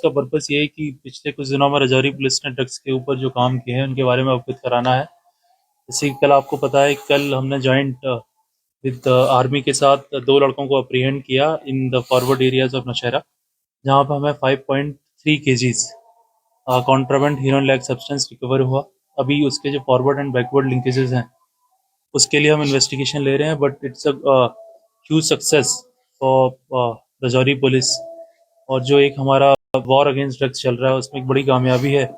का पर्पस ये है कि पिछले कुछ दिनों में राजौरी पुलिस ने ड्रग्स के ऊपर जो काम किए हैं उनके बारे में अवगत कराना है। जैसे कि कल आपको पता है, कल हमने जॉइंट विद आर्मी के साथ 2 लड़कों को अप्रीहेंड किया in the forward areas of Nowshera, जहां पर हमें 5.3 KGs contraband heroin like substance recover हुआ। अभी उसके जो फॉरवर्ड एंड बैकवर्ड लिंकेजेस हैं उसके लिए हम इन्वेस्टिगेशन ले रहे हैं, but it's a huge success for Rajouri police. और जो एक हमारा वॉर अगेंस्ट ड्रग्स चल रहा है उसमें एक बड़ी कामयाबी है।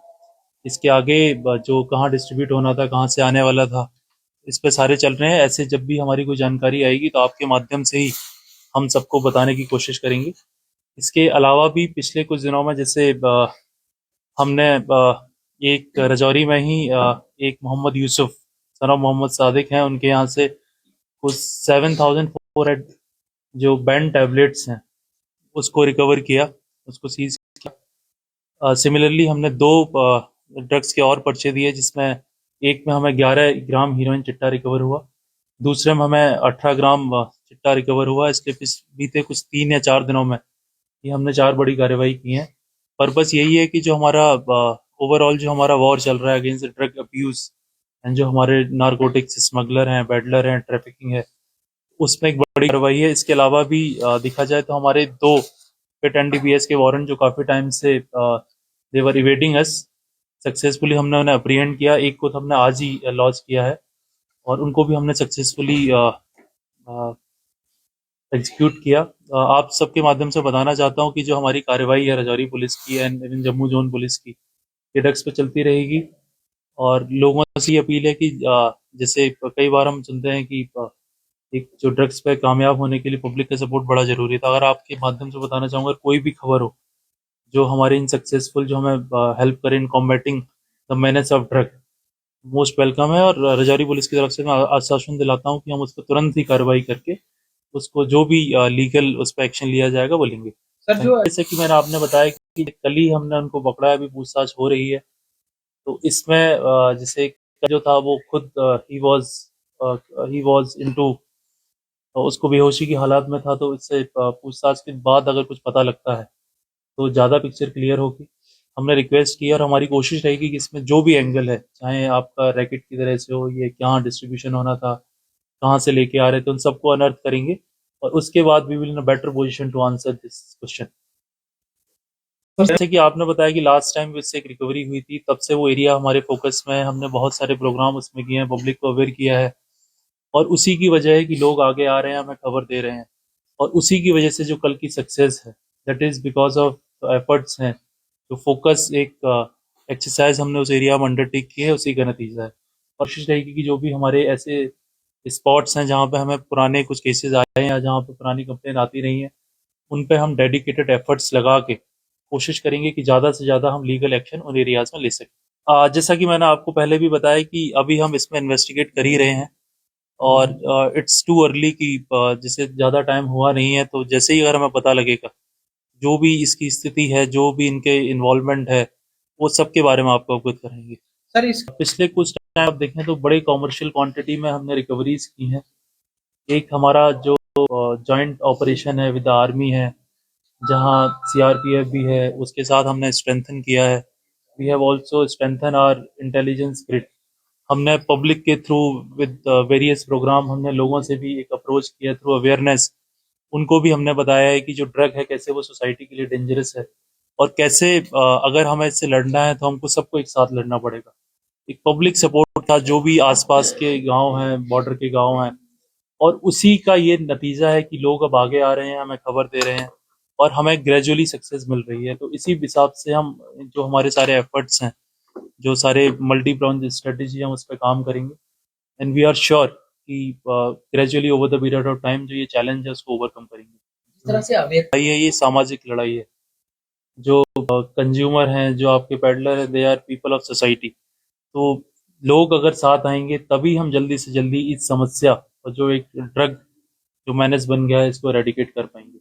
इसके आगे जो कहाँ डिस्ट्रीब्यूट होना था, कहाँ से आने वाला था, इस पे सारे चल रहे हैं। ऐसे जब भी हमारी कोई जानकारी आएगी तो आपके माध्यम से ही हम सबको बताने की कोशिश करेंगे। इसके अलावा भी पिछले कुछ दिनों में जैसे हमने एक राजौरी में ही एक मोहम्मद यूसुफ सन ऑफ मोहम्मद सादिक हैं, उनके यहाँ से कुछ 7,400 जो बैंड टैबलेट्स हैं उसको रिकवर किया, उसको सीज किया। सिमिलरली हमने 2 ड्रग्स के और पर्चे दिए, जिसमें एक में हमें 11 ग्राम हीरोइन चिट्टा रिकवर हुआ, दूसरे में हमें 18 ग्राम चिट्टा रिकवर हुआ। इसके बीते कुछ 3 या 4 दिनों में ये हमने 4 बड़ी कार्रवाई की है। पर्पस यही है कि जो हमारा ओवरऑल जो हमारा वॉर चल रहा है अगेंस्ट ड्रग अब्यूज एंड जो हमारे नारकोटिक्स स्मगलर हैं, पेडलर हैं, ट्रैफिकिंग है, उसमें एक बड़ी कार्रवाई है। इसके अलावा भी देखा जाए तो हमारे 2 पिट एनडीपीएस के वारंट जो काफ़ी टाइम से देवर इवेटिंग अस, सक्सेसफुली हमने उन्हें अप्रीहेंड किया। एक को तो हमने आज ही लॉन्च किया है और उनको भी हमने सक्सेसफुली एग्जीक्यूट किया। आप सबके माध्यम से बताना चाहता हूं कि जो हमारी कार्रवाई है राजौरी पुलिस की एंड जम्मू जोन पुलिस की, ये ड्रग्स पे चलती रहेगी। और लोगों से ये अपील है कि जैसे कई बार हम सुनते हैं कि एक जो ड्रग्स पे कामयाब होने के लिए पब्लिक का सपोर्ट बड़ा जरूरी था। अगर आपके माध्यम से बताना चाहूँगा, कोई भी खबर हो जो हमारे इन सक्सेसफुल जो हमें हेल्प करे in combating the menace of drug, most welcome है। और राजौरी पुलिस की तरफ से मैं आश्वासन दिलाता हूँ कि हम उस पर तुरंत ही कार्रवाई करके उसको जो भी लीगल उस पर एक्शन लिया जाएगा वो लेंगे। सर, जो जैसे कि मैंने आपने बताया कि कल ही हमने उनको पकड़ा है, अभी पूछताछ हो रही है। तो इसमें जैसे जो था वो खुद ही वाज इनटू, उसको बेहोशी की हालात में था। तो इससे पूछताछ के बाद अगर कुछ पता लगता है तो ज़्यादा पिक्चर क्लियर होगी। हमने रिक्वेस्ट की और हमारी कोशिश रहेगी कि इसमें जो भी एंगल है, चाहे आपका रैकेट की तरह से हो, ये कहाँ डिस्ट्रीब्यूशन होना था, कहाँ से लेके आ रहे थे, उन सबको अनर्थ करेंगे और उसके बाद we will in a better position to answer this question. जैसे कि आपने बताया कि लास्ट टाइम इससे एक रिकवरी हुई थी, तब से वो एरिया हमारे फोकस में है। हमने बहुत सारे प्रोग्राम उसमें किए हैं, पब्लिक को अवेयर किया है और उसी की वजह है कि लोग आगे आ रहे हैं, हमें खबर दे रहे हैं। और उसी की वजह से जो कल की सक्सेस है, that is because of efforts हैं, जो फोकस एक एक्सरसाइज हमने उस एरिया में अंडरटेक की है, उसी का नतीजा है। कोशिश रहेगी कि जो भी हमारे ऐसे स्पॉट्स हैं जहाँ पे हमें पुराने कुछ केसेस आए हैं या जहाँ पे पुरानी कंप्लेन आती रही हैं, उन पे हम डेडिकेटेड एफर्ट्स लगा के कोशिश करेंगे कि ज़्यादा से ज़्यादा हम लीगल एक्शन उन एरियाज में ले सकें। जैसा कि मैंने आपको पहले भी बताया कि अभी हम इसमें इन्वेस्टिगेट कर ही रहे हैं और इट्स टू अर्ली कि जैसे ज़्यादा टाइम हुआ नहीं है, तो जैसे ही अगर हमें पता लगेगा जो भी इसकी स्थिति है, जो भी इनके इन्वॉल्वमेंट है, वो सब के बारे में आपको अवगत कराएंगे। सर, इस पिछले कुछ टाइम आप देखें तो बड़े कॉमर्शियल क्वांटिटी में हमने रिकवरीज की हैं। एक हमारा जो जॉइंट ऑपरेशन है विद आर्मी है, जहां सीआरपीएफ भी है, उसके साथ हमने स्ट्रेंथन किया है। We have also strengthen our intelligence grid. हमने पब्लिक के थ्रू विद वेरियस प्रोग्राम हमने लोगों से भी एक अप्रोच किया थ्रू अवेयरनेस। उनको भी हमने बताया है कि जो ड्रग है कैसे वो सोसाइटी के लिए डेंजरस है और कैसे अगर हमें इससे लड़ना है तो हमको सबको एक साथ लड़ना पड़ेगा। एक पब्लिक सपोर्ट था, जो भी आसपास के गांव हैं, बॉर्डर के गांव हैं, और उसी का ये नतीजा है कि लोग अब आगे आ रहे हैं, हमें खबर दे रहे हैं और हमें ग्रेजुअली सक्सेस मिल रही है। तो इसी हिसाब से हम जो हमारे सारे एफर्ट्स हैं, जो सारे मल्टी प्रोन्ड स्ट्रेटेजी हम उस पर काम करेंगे एंड वी आर श्योर कि gradually over the period of time जो ये चैलेंज है उसको ओवरकम करेंगे। इस तरह से अवेयर ये सामाजिक लड़ाई है। जो कंज्यूमर हैं, जो आपके पेडलर हैं, they are people of society. तो लोग अगर साथ आएंगे तभी हम जल्दी से जल्दी इस समस्या और जो एक ड्रग जो मैनेज बन गया है इसको एरेडिकेट कर पाएंगे।